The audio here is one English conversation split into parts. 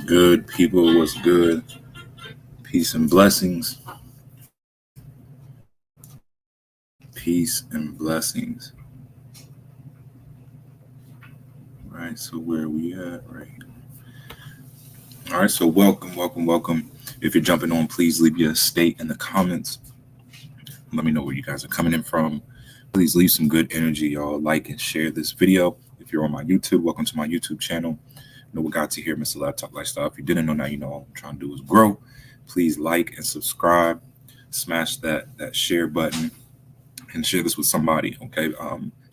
good, people? What's good? Peace and blessings. Peace and blessings. Right. So where are we at? Right. All right. So welcome. If you're jumping on, please leave your state in the comments. Let me know where you guys are coming in from. Please leave some good energy, y'all. Like and share this video. If you're on my YouTube, welcome to my YouTube channel. Know what got to here, Mr. Laptop Lifestyle. If you didn't know, now you know all I'm trying to do is grow. Please like and subscribe. Smash that share button and share this with somebody. Okay.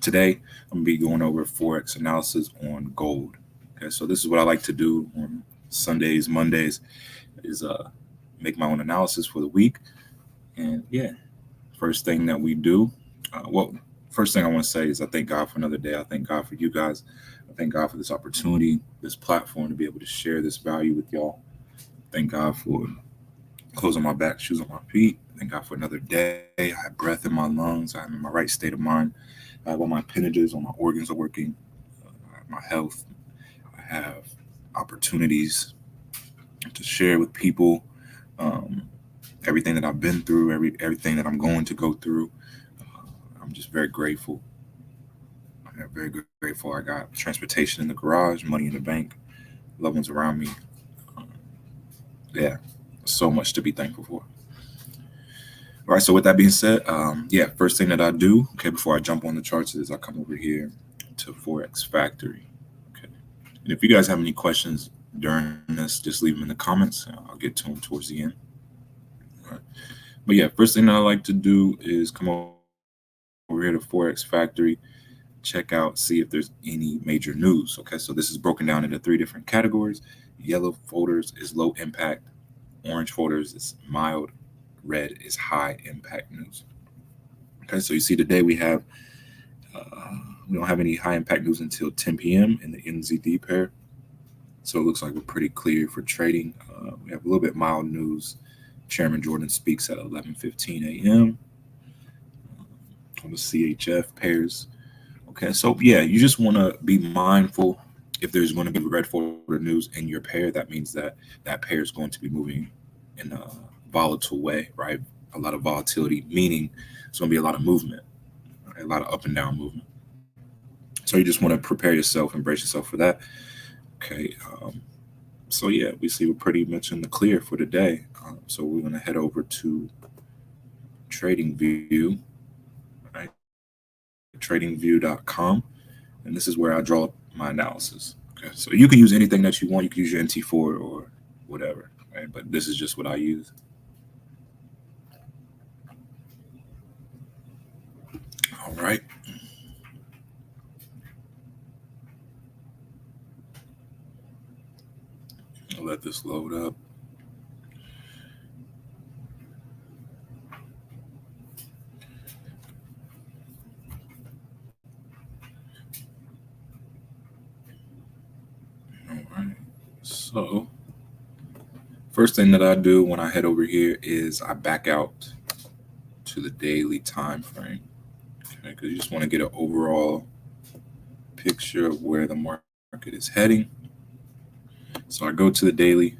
Today I'm gonna be going over forex analysis on gold. Okay, so this is what I like to do on Sundays, Mondays, is make my own analysis for the week. And yeah, first thing that we do, well, first thing I want to say is I thank God for another day. I thank God for you guys. I thank God for this opportunity, this platform to be able to share this value with y'all. Thank God for clothes on my back, shoes on my feet. Thank God for another day. I have breath in my lungs. I'm in my right state of mind. I have all my appendages, all my organs are working. My health. I have opportunities to share with people um, everything that I've been through, everything that I'm going to go through. I'm just very grateful. I'm very grateful. I got transportation in the garage, money in the bank, loved ones around me. Um, yeah, so much to be thankful for. All right, so with that being said, yeah, first thing that I do, okay, before I jump on the charts is I come over here to Forex Factory. Okay. And if you guys have any questions during this, just leave them in the comments. I'll get to them towards the end. All right. But yeah, first thing that I like to do is come over here to Forex Factory, check out, see if there's any major news. Okay, so this is broken down into three different categories. Yellow folders is low impact, orange folders is mild, red is high impact news. Okay, so you see today we don't have any high impact news until 10 p.m. in the NZD pair. So it looks like we're pretty clear for trading. We have a little bit mild news. Chairman Jordan speaks at 11:15 a.m. on the CHF pairs. Okay, so yeah, you just want to be mindful if there's going to be red folder news in your pair. That means that pair is going to be moving in a volatile way, right? A lot of volatility, meaning it's going to be a lot of movement, right? A lot of up and down movement. So you just want to prepare yourself, embrace yourself for that. Okay, so yeah, we see we're pretty much in the clear for today. So we're going to head over to Trading View, right? TradingView.com, and this is where I draw up my analysis. Okay, so you can use anything that you want. You can use your NT4 or whatever, right? But this is just what I use. All right. I'll let this load up. All right. So first thing that I do when I head over here is I back out to the daily time frame. Okay, because you just want to get an overall picture of where the market is heading. So I go to the daily.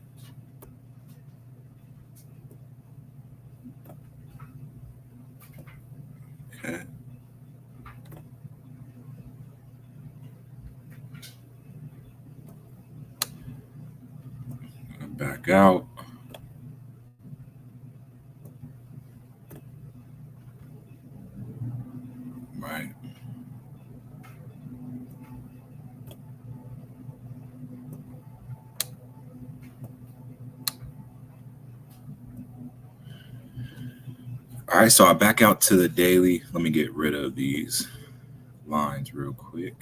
Okay. I back out. Right. All right. So I back out to the daily. Let me get rid of these lines real quick.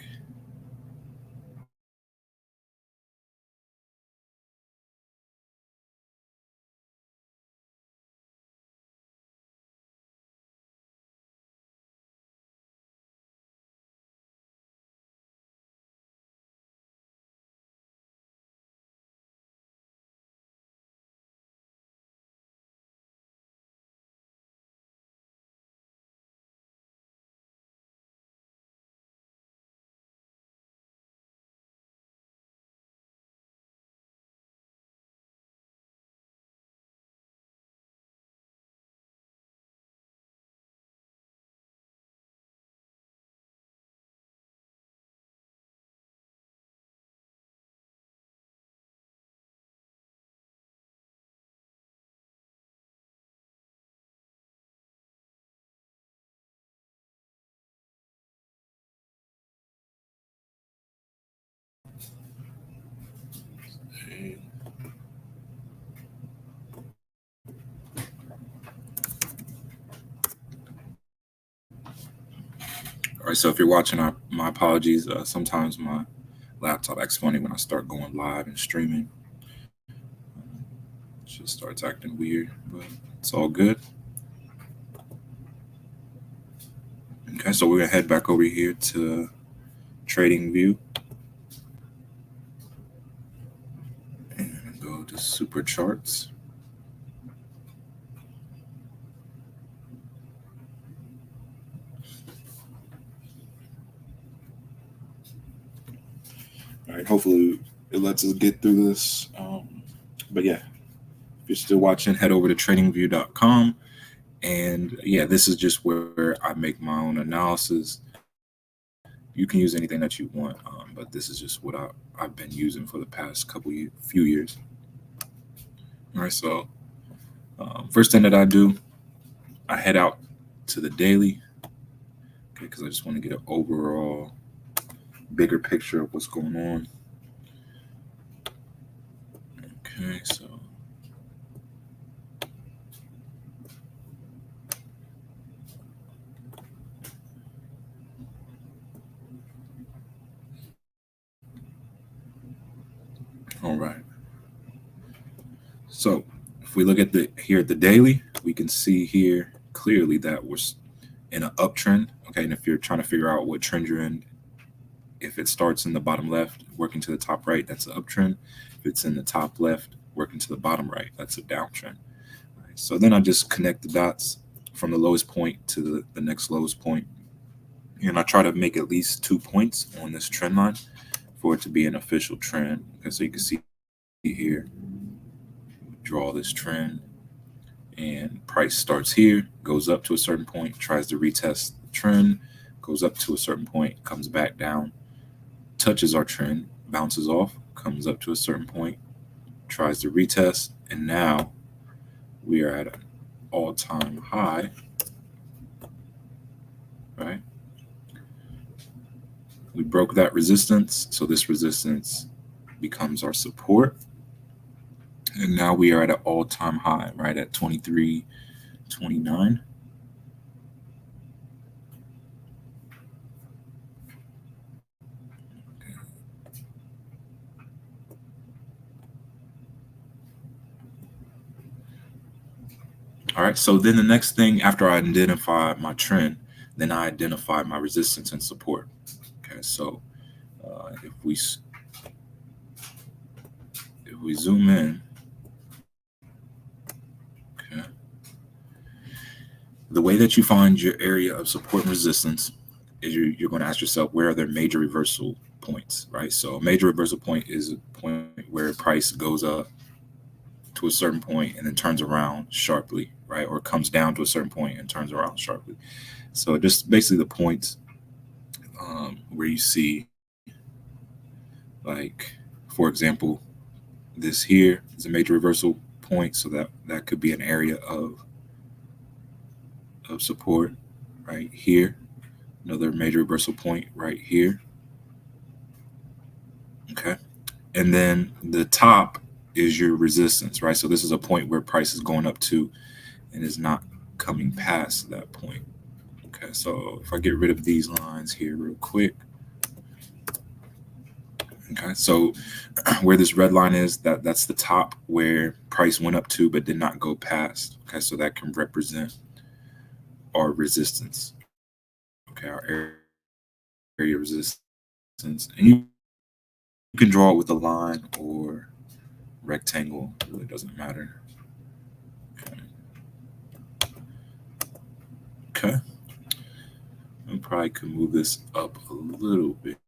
All right, so if you're watching, my apologies. Sometimes my laptop acts funny when I start going live and streaming. It just starts acting weird, but it's all good. Okay, so we're gonna head back over here to Trading View and go to Super Charts. All right, hopefully it lets us get through this. But yeah, if you're still watching, head over to tradingview.com. And yeah, this is just where I make my own analysis. You can use anything that you want, but this is just what I've been using for the past few years. All right, so first thing that I do, I head out to the daily, okay, because I just want to get an overall bigger picture of what's going on. Okay, so all right. So if we look at at the daily, we can see here clearly that we're in an uptrend. Okay, and if you're trying to figure out what trend you're in, if it starts in the bottom left, working to the top right, that's an uptrend. If it's in the top left, working to the bottom right, that's a downtrend. Right, so then I just connect the dots from the lowest point to the next lowest point, and I try to make at least 2 points on this trend line for it to be an official trend. Okay, so you can see here, draw this trend, and price starts here, goes up to a certain point, tries to retest the trend, goes up to a certain point, comes back down, touches our trend, bounces off, comes up to a certain point, tries to retest, and now we are at an all-time high, right? We broke that resistance, so this resistance becomes our support. And now we are at an all-time high, right at 23.29. All right, so then the next thing after I identify my trend, then I identify my resistance and support. Okay, so if we zoom in, okay, the way that you find your area of support and resistance is you're going to ask yourself, where are there major reversal points, right? So a major reversal point is a point where price goes up to a certain point and then turns around sharply, right? Or comes down to a certain point and turns around sharply. So just basically the points where you see, like, for example, this here is a major reversal point, so that could be an area of support right here. Another major reversal point right here. Okay. And then the top is your resistance, right? So this is a point where price is going up to and is not coming past that point. Okay, so if I get rid of these lines here real quick. Okay, so where this red line is, that's the top where price went up to but did not go past. Okay, so that can represent our resistance. Okay, our area of resistance. And you can draw it with a line or rectangle, it really doesn't matter. Okay. I probably could move this up a little bit.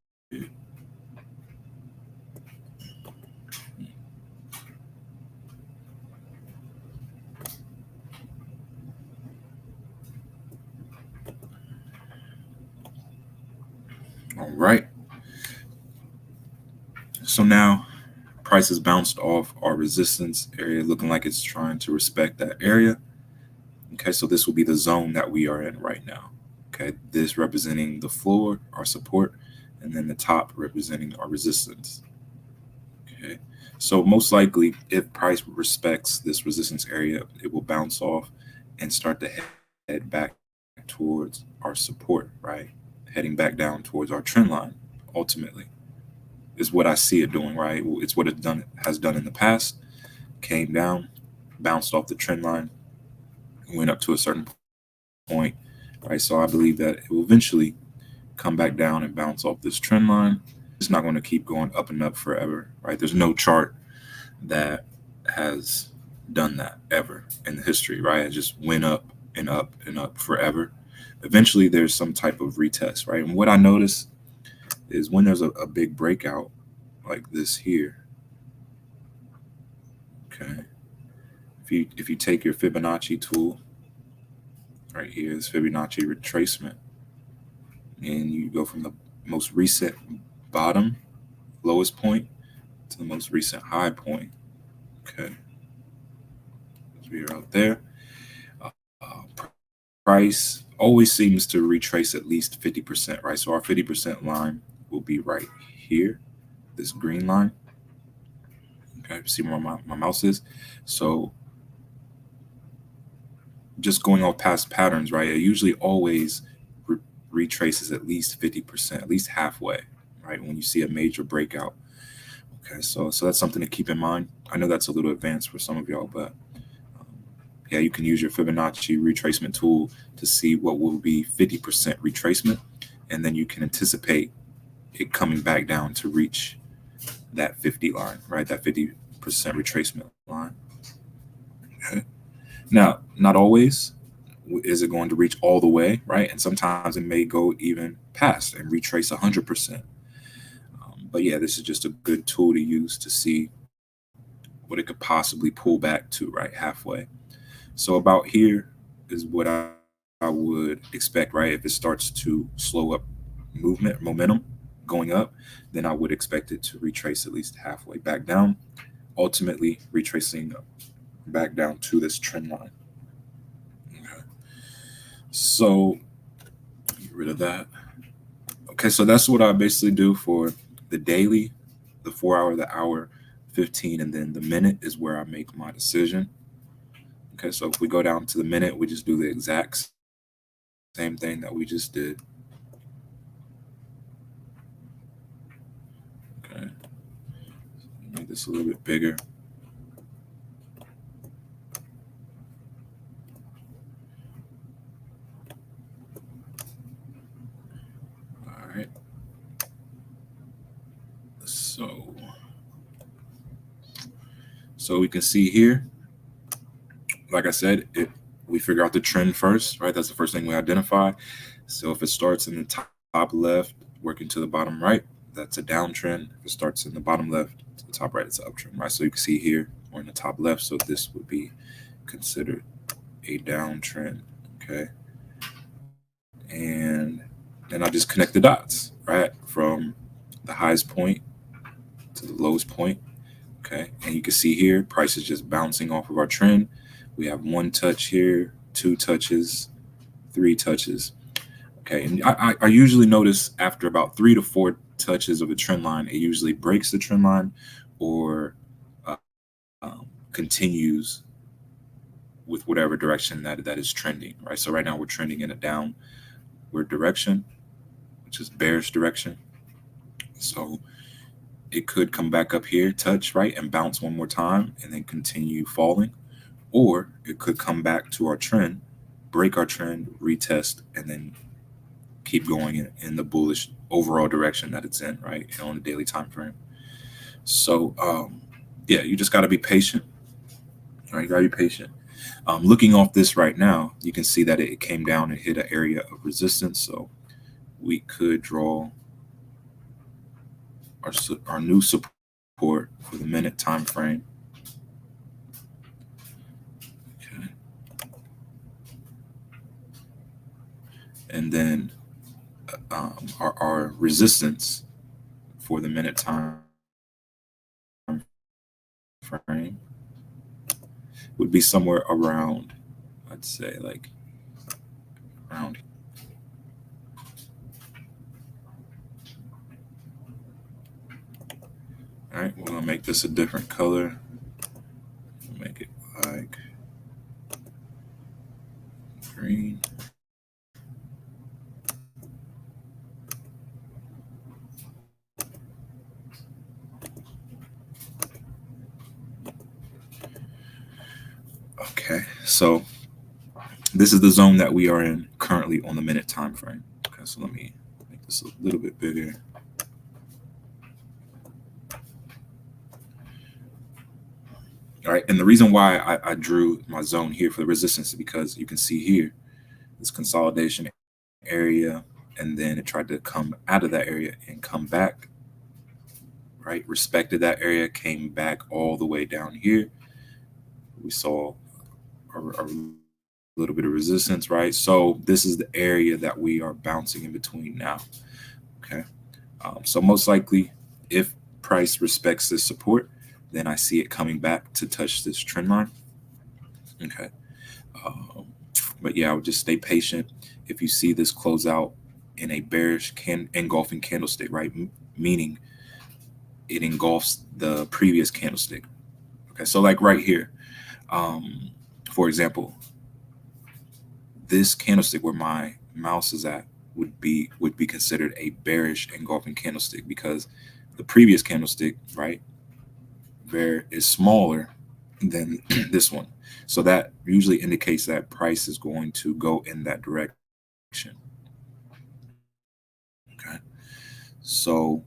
All right. So now price has bounced off our resistance area, looking like it's trying to respect that area. Okay, so this will be the zone that we are in right now. Okay, this representing the floor, our support, and then the top representing our resistance. Okay, so most likely, if price respects this resistance area, it will bounce off and start to head back towards our support, right? heading back down towards our trend line. Ultimately, is what I see it doing. Right, it's what it has done in the past. Came down, bounced off the trend line, went up to a certain point. Right, so I believe that it will eventually come back down and bounce off this trend line. It's not going to keep going up and up forever. Right, there's no chart that has done that ever in the history. Right, it just went up and up and up forever. Eventually, there's some type of retest. Right, and what I notice is when there's a big breakout like this here. Okay, if you take your Fibonacci tool right here, this Fibonacci retracement, and you go from the most recent bottom, lowest point, to the most recent high point. Okay, so we're out there. Price always seems to retrace at least 50%, right? So our 50% line will be right here, this green line. Okay, see where my mouse is? So just going off past patterns, right? It usually always retraces at least 50%, at least halfway, right? When you see a major breakout. Okay, so that's something to keep in mind. I know that's a little advanced for some of y'all, but yeah, you can use your Fibonacci retracement tool to see what will be 50% retracement, and then you can anticipate it coming back down to reach that 50 line, right? That 50% retracement line. Okay. Now, not always is it going to reach all the way, right? And sometimes it may go even past and retrace 100%. But yeah, this is just a good tool to use to see what it could possibly pull back to, right? Halfway. So about here is what I would expect, right? If it starts to slow up momentum going up, then I would expect it to retrace at least halfway back down, ultimately retracing back down to this trend line. Okay. So get rid of that. Okay, so that's what I basically do for the daily, the 4 hour, the hour, 15, and then the minute is where I make my decision. Okay, so if we go down to the minute, we just do the exact same thing that we just did. Okay, make this a little bit bigger. All right. So we can see here, like I said, we figure out the trend first, right? That's the first thing we identify. So if it starts in the top left, working to the bottom right, that's a downtrend. If it starts in the bottom left to the top right, it's an uptrend, right? So you can see here we're in the top left, so this would be considered a downtrend. Okay, and then I just connect the dots, right, from the highest point to the lowest point. Okay, and you can see here price is just bouncing off of our trend. We have one touch here, two touches, three touches. Okay, and I usually notice after about 3 to 4 touches of a trend line, it usually breaks the trend line or uh, continues with whatever direction that is trending, right? So right now we're trending in a downward direction, which is bearish direction. So it could come back up here, touch, right, and bounce one more time and then continue falling. Or it could come back to our trend, break our trend, retest, and then keep going in the bullish overall direction that it's in, right, on a daily time frame. So yeah, you just got to be patient. Right, you got to be patient. Looking off this right now, you can see that it came down and hit an area of resistance. So we could draw our new support for the minute time frame. Okay. And then our resistance for the minute time frame would be somewhere around, I'd say, like around. All right, we're gonna make this a different color. Make it like green. Okay, so this is the zone that we are in currently on the minute time frame. Okay, so let me make this a little bit bigger. All right, and the reason why I drew my zone here for the resistance is because you can see here this consolidation area, and then it tried to come out of that area and come back, right? Respected that area, came back all the way down here. We saw a little bit of resistance, right? So this is the area that we are bouncing in between now. Okay, so most likely, if price respects this support, then I see it coming back to touch this trend line. Okay, um, but yeah, I would just stay patient. If you see this close out in a bearish engulfing candlestick, right, meaning it engulfs the previous candlestick. Okay, so like right here, um, for example, this candlestick where my mouse is at would be considered a bearish engulfing candlestick because the previous candlestick, right, there is smaller than this one. So that usually indicates that price is going to go in that direction. Okay. So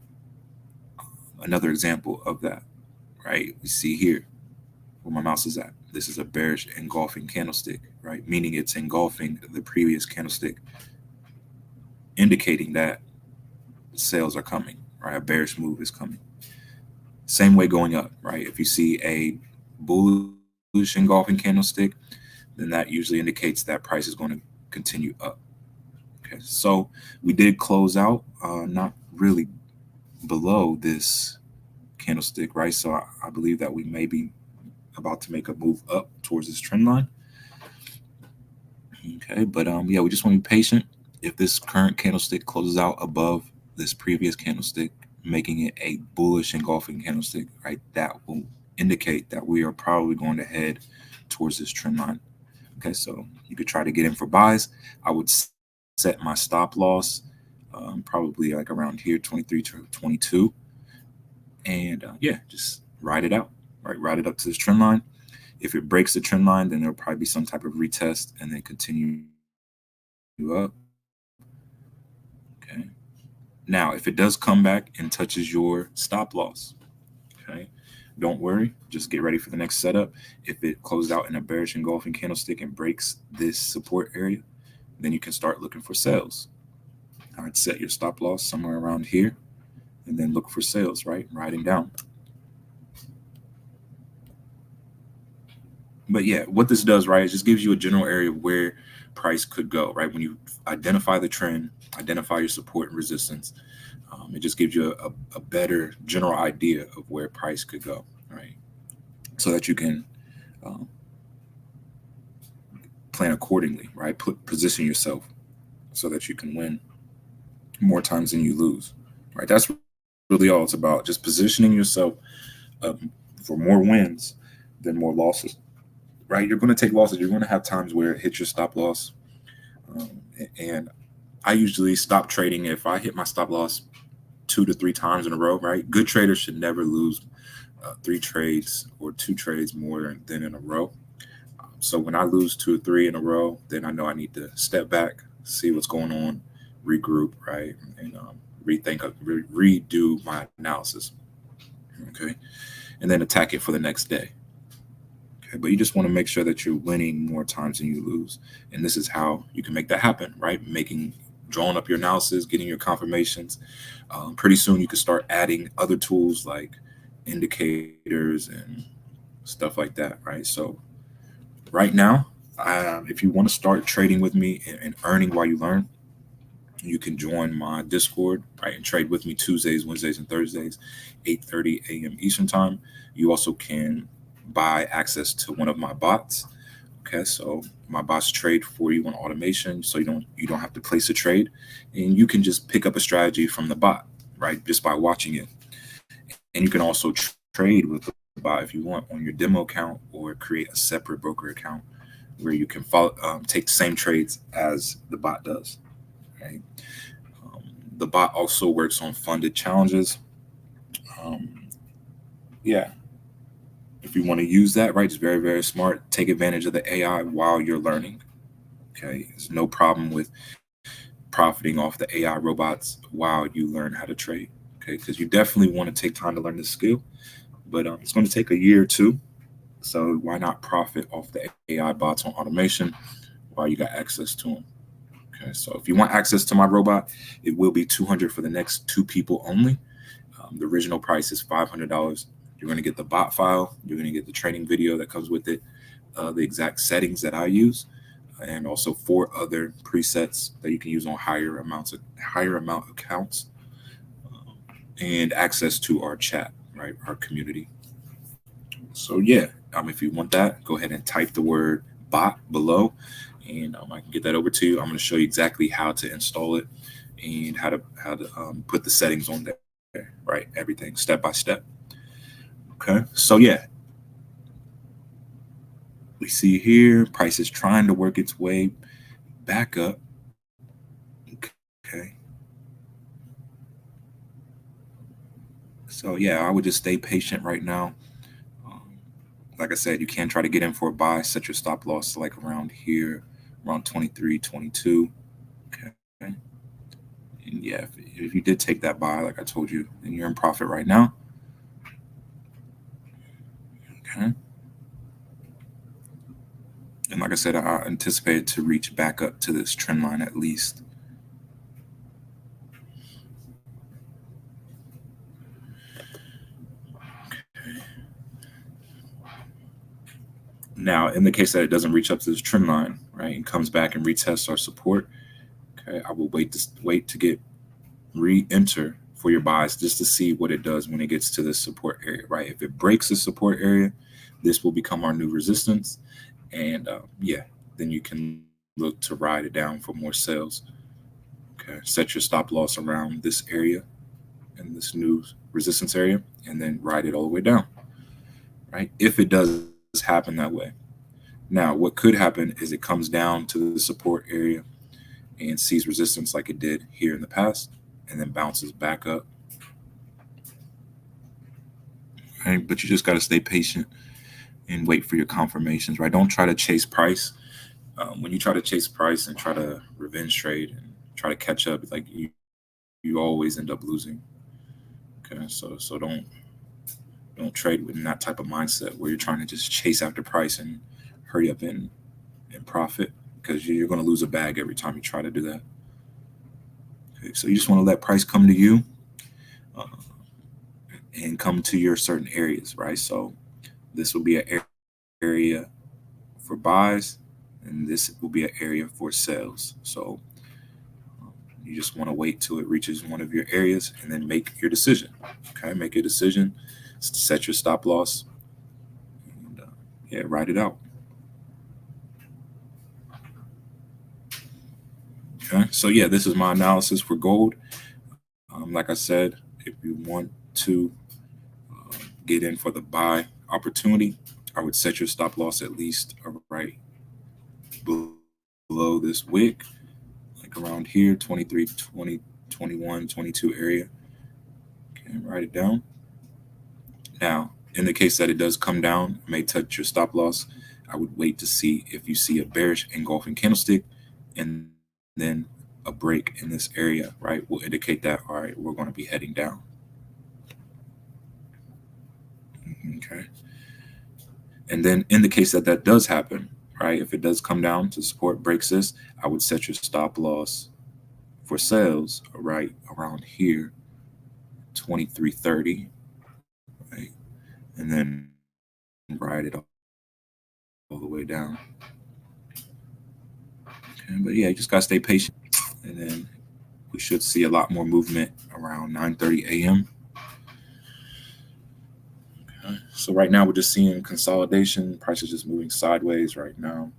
another example of that, right? We see here where my mouse is at. This is a bearish engulfing candlestick, right? Meaning it's engulfing the previous candlestick, indicating that sales are coming, right? A bearish move is coming. Same way going up, right? If you see a bullish engulfing candlestick, then that usually indicates that price is going to continue up. Okay, so we did close out, not really below this candlestick, right? So I believe that we may be about to make a move up towards this trend line. Okay, but yeah, we just want to be patient. If this current candlestick closes out above this previous candlestick, making it a bullish engulfing candlestick, right, that will indicate that we are probably going to head towards this trend line. Okay, so you could try to get in for buys. I would set my stop loss probably like around here, 23 to 22, and yeah, just ride it out, right? Ride it up to this trend line. If it breaks the trend line, then there'll probably be some type of retest and then continue up. Okay. Now, if it does come back and touches your stop loss, okay, don't worry. Just get ready for the next setup. If it closes out in a bearish engulfing candlestick and breaks this support area, then you can start looking for sales. All right, set your stop loss somewhere around here and then look for sales, right? Riding down. But yeah, what this does, right, is just gives you a general area of where price could go, right? When you identify the trend, identify your support and resistance, it just gives you a better general idea of where price could go, right? So that you can um, plan accordingly, right? Position yourself so that you can win more times than you lose, right? That's really all it's about. Just positioning yourself for more wins than more losses, right? You're going to take losses. You're going to have times where it hits your stop loss. And I usually stop trading if I hit my stop loss 2 to 3 times in a row, right? Good traders should never lose 3 trades or 2 trades more than in a row. So when I lose 2 or 3 in a row, then I know I need to step back, see what's going on, regroup, right? And redo my analysis. Okay. And then attack it for the next day. Okay. But you just want to make sure that you're winning more times than you lose. And this is how you can make that happen, right? Drawing up your analysis, getting your confirmations. Pretty soon you can start adding other tools like indicators and stuff like that, right? So right now, if you want to start trading with me and earning while you learn, you can join my Discord, right, and trade with me Tuesdays, Wednesdays, and Thursdays, 8:30 a.m. Eastern time. You also can buy access to one of my bots. Okay, so my bots trade for you on automation, so you don't have to place a trade, and you can just pick up a strategy from the bot, right, just by watching it. And you can also trade with the bot if you want on your demo account or create a separate broker account where you can take the same trades as the bot does. Right? The bot also works on funded challenges. Um, yeah, if you want to use that, right, it's very, very smart. Take advantage of the AI while you're learning. Okay, there's no problem with profiting off the AI robots while you learn how to trade. Okay, because you definitely want to take time to learn this skill, but it's going to take a year or two. So why not profit off the AI bots on automation while you got access to them? Okay, so if you want access to my robot, it will be 200 for the next two people only. The original price is $500. You're going to get the bot file. You're going to get the training video that comes with it, the exact settings that I use, and also 4 other presets that you can use on higher amount accounts, and access to our chat, right, our community. So yeah, if you want that, go ahead and type the word bot below, and I can get that over to you. I'm going to show you exactly how to install it and how to put the settings on there, right? Everything step by step. Okay, so yeah, we see here price is trying to work its way back up. Okay, so yeah, I would just stay patient right now. Um, like I said, you can try to get in for a buy, set your stop loss to like around here, around 23, 22. Okay. And yeah, if you did take that buy, like I told you, then you're in profit right now. Okay. And like I said, I anticipated to reach back up to this trend line at least. Now, in the case that it doesn't reach up to this trend line, right, and comes back and retests our support, okay, I will wait to get re-enter for your buys just to see what it does when it gets to this support area, right? If it breaks the support area, this will become our new resistance, and yeah, then you can look to ride it down for more sales. Okay, set your stop loss around this area and this new resistance area, and then ride it all the way down, right? If it does happen that way. Now, what could happen is it comes down to the support area and sees resistance like it did here in the past, and then bounces back up. Right? But you just got to stay patient and wait for your confirmations, right? Don't try to chase price. When you try to chase price and try to revenge trade and try to catch up, like you always end up losing. Okay, so don't trade with that type of mindset where you're trying to just chase after price and hurry up and profit, because you're going to lose a bag every time you try to do that. Okay, so you just want to let price come to you, uh, and come to your certain areas, right? So this will be an area for buys, and this will be an area for sales. So you just want to wait till it reaches one of your areas and then make your decision. Okay, make a decision, set your stop loss, and yeah, ride it out. Okay, so yeah, this is my analysis for gold. Like I said, if you want to get in for the buy opportunity, I would set your stop loss at least right below this wick, like around here, 23, 20, 21, 22 area. Okay, write it down. Now, in the case that it does come down, may touch your stop loss, I would wait to see if you see a bearish engulfing candlestick, and then a break in this area, right, will indicate that, all right, we're going to be heading down. Okay. And then in the case that that does happen, right, if it does come down to support, breaks this, I would set your stop loss for sales right around here, 2330, right, and then ride it all the way down. Okay, but yeah, you just gotta stay patient, and then we should see a lot more movement around 9:30 a.m. Okay. So right now we're just seeing consolidation. Price is just moving sideways right now.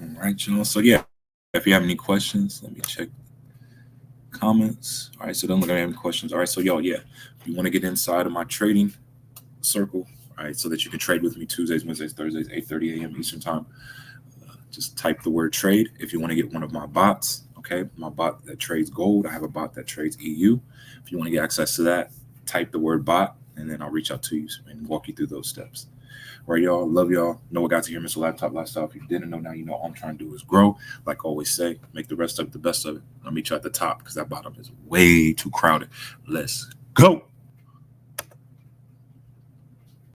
All right, y'all. So yeah, if you have any questions, let me check comments. All right, so don't look at any questions. All right, so y'all, yeah, if you want to get inside of my trading circle, all right, so that you can trade with me Tuesdays, Wednesdays, Thursdays, 8:30 a.m. Eastern time, just type the word trade. If you want to get one of my bots, okay, Okay, my bot that trades gold. I have a bot that trades EU. If you want to get access to that, type the word bot, and then I'll reach out to you and walk you through those steps. All right, y'all. Love y'all. Know what got to hear, Mr. Laptop Lifestyle. If you didn't know, now you know. All I'm trying to do is grow. Like I always say, make the rest of it the best of it. I'll meet you at the top because that bottom is way too crowded. Let's go.